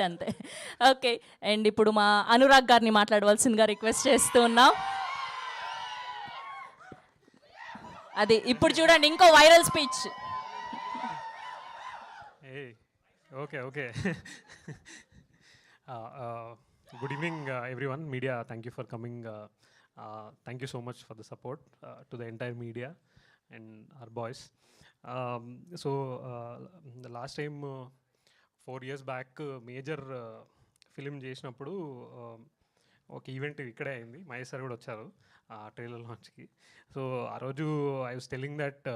అంతే. Okay, and ఇప్పుడు మా అనురాగ్ గారిని మాట్లాడవలసిందిగా రిక్వెస్ట్ చేస్తూ ఉన్నాం. అది ఇప్పుడు చూడండి, ఇంకో viral speech. Okay. Good evening, everyone. Media, thank you for coming. Thank you so much for the support to the entire media and our boys. So, the last time, 4 years back, major film చేసినప్పుడు ఒక event ఇక్కడే అయింది. Mahesh sir కూడా వచ్చారు trailer లాంచ్కి. So ఆ రోజు I was telling that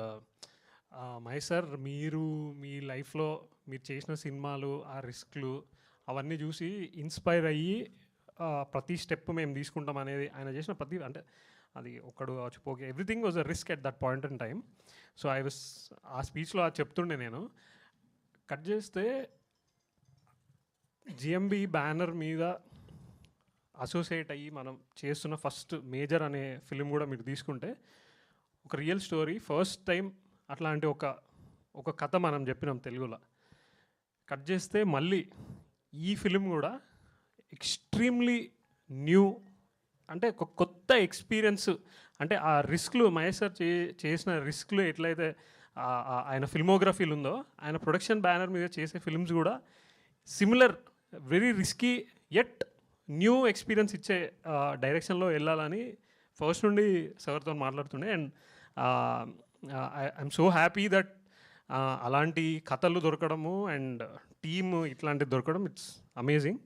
Mahesh sir, మీరు మీ లైఫ్లో మీరు చేసిన సినిమాలు, ఆ రిస్క్లు అవన్నీ చూసి ఇన్స్పైర్ అయ్యి ప్రతి స్టెప్ మేము తీసుకుంటాం అనేది ఆయన చేసిన ప్రతి, అంటే అది ఒక్కడు వచ్చిపోకే, everything was a risk at that point in time. So I was ఆ స్పీచ్లో అది చెప్తుండే. నేను కట్ చేస్తే జిఎంబి బ్యానర్ మీద అసోసియేట్ అయ్యి మనం చేస్తున్న ఫస్ట్ మేజర్ అనే ఫిలిం కూడా మీరు తీసుకుంటే ఒక రియల్ స్టోరీ, ఫస్ట్ టైం అట్లాంటి ఒక కథ మనం చెప్పినాం తెలుగులో. కట్ చేస్తే మళ్ళీ ఈ ఫిలిం కూడా ఎక్స్ట్రీమ్లీ న్యూ, అంటే ఒక కొత్త ఎక్స్పీరియన్స్. అంటే ఆ రిస్క్లు, మహేష్ సార్ చేసిన రిస్క్లు ఎట్లయితే ఆయన ఫిల్మోగ్రఫీలు ఉందో, ఆయన ప్రొడక్షన్ బ్యానర్ మీద చేసే ఫిల్మ్స్ కూడా similar, very risky at new experience ఇచ్చే డైరెక్షన్లో వెళ్ళాలని ఫస్ట్ నుండి సార్తో మాట్లాడుతుండే. And I'm so happy that అలాంటి కథలు దొరకడము అండ్ టీమ్ ఇట్లాంటివి దొరకడం, it's amazing.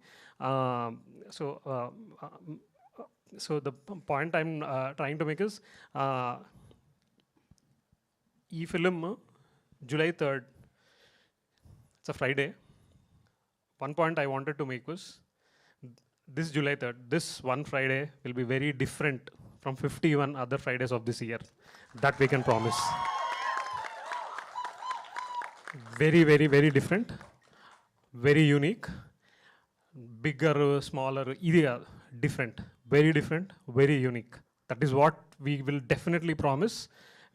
So the point I'm trying to make is, ఈ film July 3rd, it's a Friday. One point I wanted to make was, this July 3rd, this one Friday will be very different from 51 other Fridays of this year. That we can promise. Very, very, very different. Very unique. Bigger, smaller, different. Very different, very unique. That is what we will definitely promise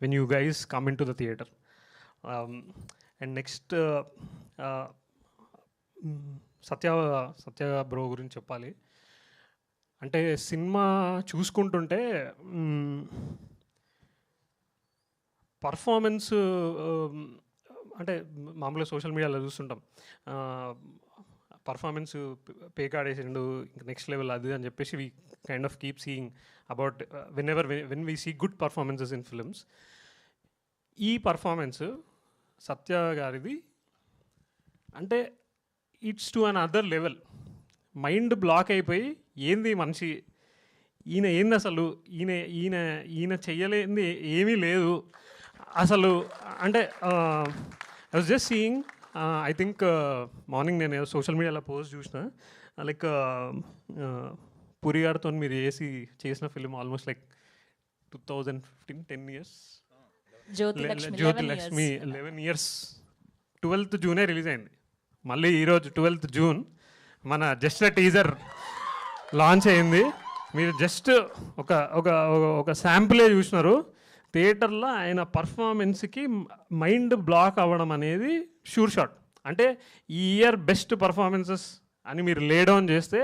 when you guys come into the theater. And next, Satya bro గురించి చెప్పాలి. అంటే cinema చూసుకుంటుంటే performance, అంటే మామూలుగా social మీడియాలో చూస్తుంటాం, performance పేకాడేసిండు, ఇంకా next level అది అని చెప్పేసి we kind of keep seeing about when we see good performances in films. ఈ పర్ఫార్మెన్స్ సత్య గారిది అంటే it's to another level. Mind block అయిపోయి, ఏంది మనిషి, ఈయన ఏంది అసలు, ఈయన చెయ్యలేంది ఏమీ లేదు అసలు. అంటే I was just seeing, I think morning నేను సోషల్ మీడియాలో పోస్ట్ చూసిన, లైక్ పూరి గారితో మీరు చేసిన film almost like 2015, 10 years. Jyothilakshmi 11 years. 12th June release అయింది. మళ్ళీ ఈరోజు 12th June మన జస్ట్ టీజర్ లాంచ్ అయింది. మీరు జస్ట్ ఒక శాంపులే చూసినారు. థియేటర్లో ఆయన పర్ఫార్మెన్స్కి మైండ్ బ్లాక్ అవ్వడం అనేది షూర్ షాట్. అంటే ఈ ఇయర్ బెస్ట్ పర్ఫార్మెన్సెస్ అని మీరు లే డౌన్ చేస్తే,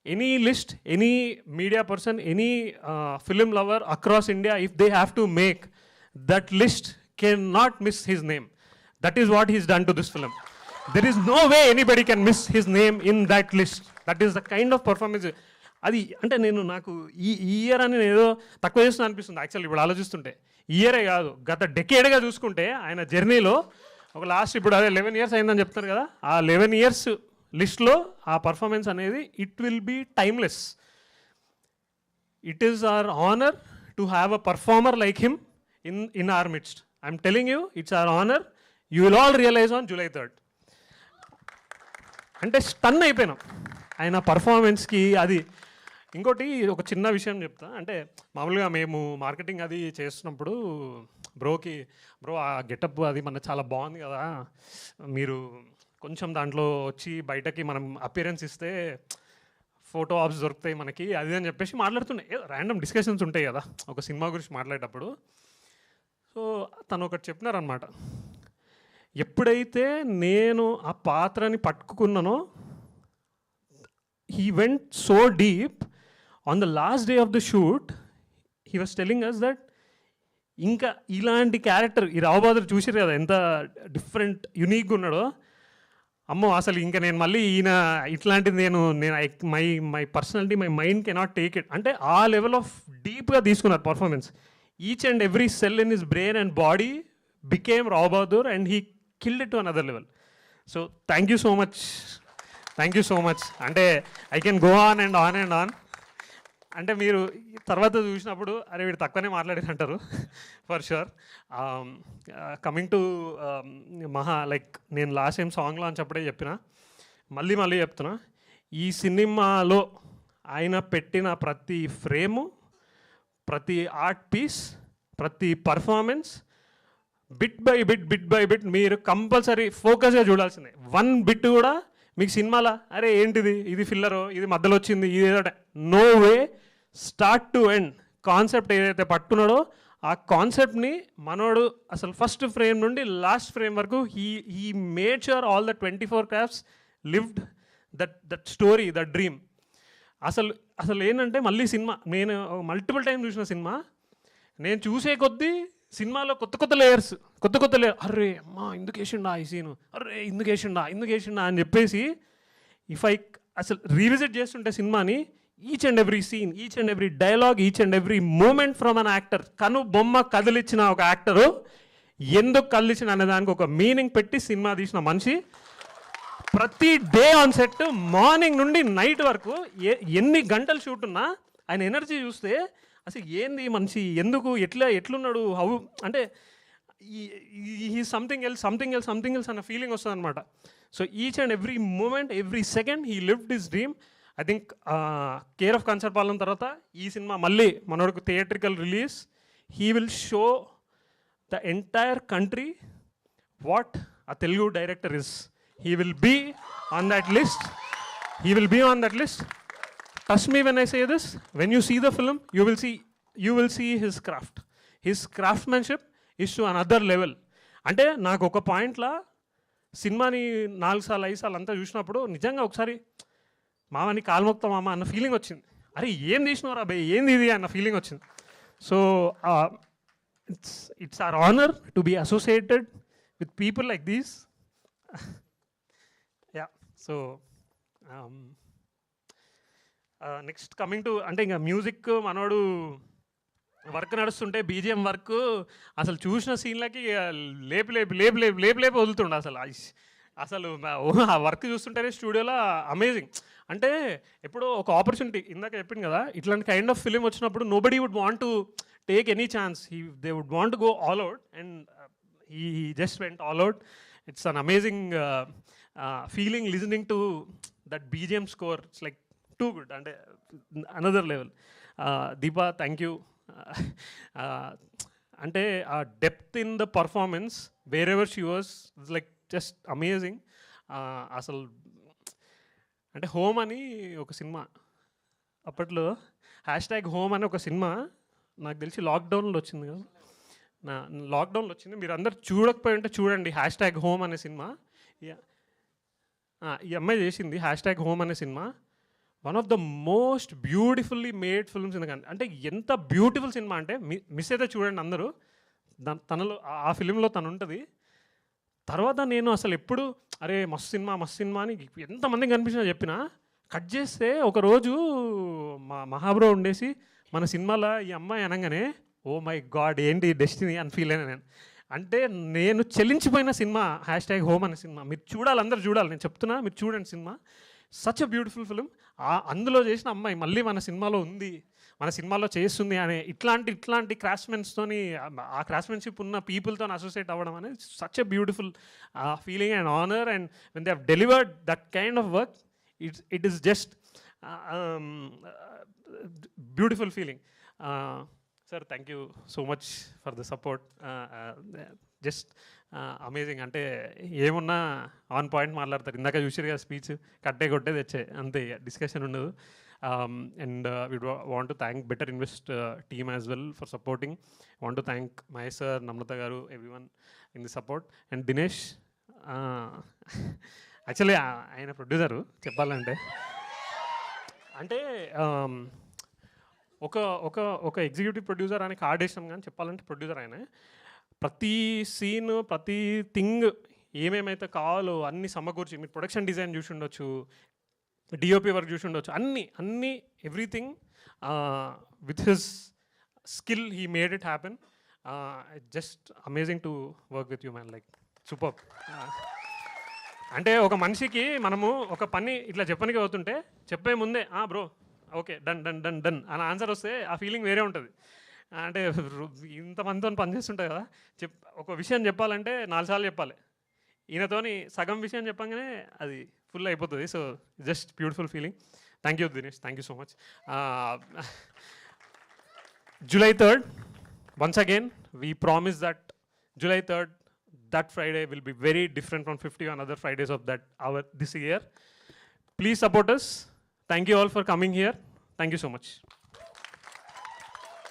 any list, any media person, any film lover across India, if they have to make that list, can not miss his name. That is what he's done to this film. There is no way anybody can miss his name in that list. That is the kind of performance. అది అంటే నాకు ఈ year అని నేను ఏదో తక్కువ చేస్తున్నా అనిపిస్తుంది యాక్చువల్లీ ఇప్పుడు ఆలోచిస్తుంటే. ఇయరే కాదు, గత డెకేడ్గా చూసుకుంటే ఆయన జర్నీలో ఒక లాస్ట్, ఇప్పుడు అదే 11 years అయిందని చెప్తారు కదా, ఆ 11 years లిస్ట్లో ఆ పర్ఫార్మెన్స్ అనేది it will be timeless. It is our honour to have a performer like him in our midst. I'm telling you, it's our honour. You will all realise on July 3rd. అంటే stun అయిపోయినాం ఆయన పర్ఫార్మెన్స్కి. అది ఇంకోటి ఒక చిన్న విషయం చెప్తా. అంటే మామూలుగా మేము మార్కెటింగ్ అది చేస్తున్నప్పుడు బ్రో ఆ గెటప్ అది మన చాలా బాగుంది కదా, మీరు కొంచెం దాంట్లో వచ్చి బయటకి మనం అపియరెన్స్ ఇస్తే ఫోటో ఆప్స్ దొరుకుతాయి మనకి, అది అని చెప్పేసి మాట్లాడుతుండే. ర్యాండమ్ డిస్కషన్స్ ఉంటాయి కదా ఒక సినిమా గురించి మాట్లాడేటప్పుడు. సో తను ఒకటి చెప్పినారనమాట, ఎప్పుడైతే నేను ఆ పాత్రని పట్టుకున్నానో he went so deep. On the last day of the shoot, he was telling us that ఇంకా ఇలాంటి క్యారెక్టర్ ఈ రావు బహదూర్ చూసారు కదా ఎంత డిఫరెంట్ యునీక్గా ఉన్నాడో. అమ్మో అసలు ఇంకా నేను మళ్ళీ ఈయన ఇట్లాంటిది నేను my personality my mind cannot take it అంటే ఆ లెవెల్ ఆఫ్ డీప్గా తీసుకున్నారు performance. Each and every cell in his brain and body became Rao Bahadur and he killed it to another level. So thank you so much, thank you so much. అంటే I can go on and on and on. అంటే మీరు తర్వాత చూసినప్పుడు అరే వీడు తక్కువనే మాట్లాడేదంటారు for sure. Coming to Maha, like నేను లాస్ట్ టైం సాంగ్ లాంచ్ అప్పుడే చెప్పిన, మళ్ళీ చెప్తున్నా, ఈ సినిమాలో ఆయన పెట్టిన ప్రతి ఫ్రేము, ప్రతి ఆర్ట్ పీస్, ప్రతి పర్ఫార్మెన్స్ బిట్ బై బిట్ మీరు కంపల్సరీ ఫోకస్గా చూడాల్సిందే. వన్ బిట్ కూడా మీకు సినిమాలో అరే ఏంటిది, ఇది ఫిల్లరో, ఇది మధ్యలో వచ్చింది, ఇది ఏదో, no way. Start to end concept ఏదైతే పట్టుకున్నాడో ఆ కాన్సెప్ట్ని మనోడు అసలు ఫస్ట్ ఫ్రేమ్ నుండి లాస్ట్ ఫ్రేమ్ వరకు he made sure all the 24 crafts lived that story, that dream. అసలు ఏంటంటే మళ్ళీ సినిమా నేను మల్టిపుల్ టైం చూసిన సినిమా, నేను చూసే కొద్దీ సినిమాలో కొత్త లేయర్స్ అర్రే అమ్మా ఎందుకు వేసిండా ఈ సీను, అర్రే ఎందుకు వేసిండా అని చెప్పేసి ఇఫ్ ఐ అసలు రీవిజిట్ చేస్తుంటే సినిమాని, each and every scene, each and every dialogue, each and every moment from an actor, కను బొమ్మ కదిలిచ్చిన ఒక యాక్టరు ఎందుకు కదిలిచ్చిన అనే దానికి ఒక మీనింగ్ పెట్టి సినిమా తీసిన మనిషి. ప్రతి డే ఆన్ సెట్ మార్నింగ్ నుండి నైట్ వరకు ఎన్ని గంటలు షూట్ ఉన్నా ఆయన ఎనర్జీ చూస్తే అసలు ఏంది మనిషి, ఎందుకు ఎట్లున్నాడు, హౌ అంటే ఈ సంథింగ్ ఎల్స్ అన్న ఫీలింగ్ వస్తుంది అనమాట. So each and every moment, every second he lived his dream. I think care of Kancharapalem తర్వాత ఈ సినిమా మళ్ళీ మనోడికి theatrical release. He will show the entire country what a Telugu director is. He will be on that list. Trust me when I say this, when you see the film, you will see his craft. His craftsmanship is to another level. అంటే నాకు ఒక పాయింట్లో సినిమాని 4 సార్లు 5 సార్లు అంతా చూసినప్పుడు నిజంగా ఒకసారి మామని కాల్మొక్తా మామ అన్న ఫీలింగ్ వచ్చింది. అరే ఏం తీసినవరా బే, ఏంది ఇది అన్న ఫీలింగ్ వచ్చింది. So it's our honour to be associated with people like these. Yeah, so next coming to అంటే ఇంకా మ్యూజిక్ మనోడు వర్క్ నడుస్తుంటే బీజిఎం వర్క్ అసలు చూసిన సీన్లకి లేపి వదులుతుండే. అసలు ఆ వర్క్ చూస్తుంటేనే స్టూడియోలో అమేజింగ్. అంటే ఎప్పుడో ఒక ఆపర్చునిటీ ఇందాక చెప్పింది కదా, ఇట్లాంటి కైండ్ ఆఫ్ ఫిలిం వచ్చినప్పుడు nobody would want to take any chance, they would want to go all out and he just went all out. It's an amazing feeling listening to that BGM score. It's like too good and another level. Deepa, thank you. అంటే ఆ depth in the performance wherever she was it's like just amazing. అసలు అంటే home అని ఒక cinema అప్పట్లో #home అని ఒక cinema నాకు తెలిసి లాక్డౌన్లో వచ్చింది కదా, లాక్డౌన్లో వచ్చింది. మీరు అందరు చూడకపోయి ఉంటే చూడండి #home అనే సినిమా. ఈ అమ్మాయి చేసింది #home అనే cinema. One of the most beautifully made films in the country. అంటే ఎంత బ్యూటిఫుల్ సినిమా అంటే మిస్ అయితే చూడండి అందరూ, తనలో ఆ ఫిలింలో తను ఉంటుంది. తర్వాత నేను అసలు ఎప్పుడు అరే మస్తు సినిమా అని ఎంతమందికి కనిపించినా చెప్పినా, కట్ చేస్తే ఒకరోజు మా మహాబ్రో ఉండేసి మన సినిమాలో ఈ అమ్మాయి అనగానే ఓ మై గాడ్ ఏంటి డెస్టినీ అని ఫీల్ అయినా నేను. అంటే నేను చెల్లించిపోయిన సినిమా #home అనే సినిమా. మీరు చూడాలి, అందరు చూడాలి, నేను చెప్తున్నా మీరు చూడండి cinema. Such a beautiful film. అందులో చేసిన అమ్మాయి మళ్ళీ మన సినిమాలో ఉంది, మన సినిమాలో చేస్తుంది అనే ఇట్లాంటి క్రాఫ్ట్మెన్స్తోని, ఆ క్రాఫ్ట్మెన్షిప్ ఉన్న పీపుల్తో అసోసియేట్ అవ్వడం అనేది such a beautiful feeling and honour. And when they have delivered that kind of work, it is just beautiful feeling. Sir thank you so much for the support. Just amazing. అంటే ఏమున్నా on point మాట్లాడతారు. ఇందాక చూసారు కదా speech, కొట్టే తెచ్చే అంతే, discussion ఉండదు. And we want to thank better invest team as well for supporting. Want to thank Mahesh sir, Namrata garu, everyone in the support. And Dinesh actually ఆయన ప్రొడ్యూసరు చెప్పాలంటే అంటే ఒక ఒక ఒక ఎగ్జిక్యూటివ్ ప్రొడ్యూసర్ అని కార్డేషన్ కానీ చెప్పాలంటే ప్రొడ్యూసర్ ఆయన ప్రతి సీన్ ప్రతి థింగ్ ఏమేమైతే కావాలో అన్ని సమకూర్చి మీరు ప్రొడక్షన్ డిజైన్ చూసి ఉండొచ్చు, డిఓపి వర్క్ చూసి ఉండొచ్చు, అన్ని everything with his skill he made it happen. Just amazing to work with you man, like super. అంటే ఒక మనిషికి మనము ఒక పని ఇట్లా చెప్పనికి అవుతుంటే చెప్పే ముందే bro okay done done done done అని ఆన్సర్ వస్తే ఆ ఫీలింగ్ వేరే ఉంటుంది. అంటే ఇంతమందితో పనిచేస్తుంటుంది కదా, ఒక విషయం చెప్పాలంటే 4 సార్లు చెప్పాలి. ఈయనతోని సగం విషయం చెప్పగానే అది ఫుల్ అయిపోతుంది. So just beautiful feeling. Thank you Dinesh, thank you so much. July 3rd, once again, we promise that July 3rd, that Friday will be very different from 51 other Fridays of this year. Please support us. Thank you all for coming here. Thank you so much.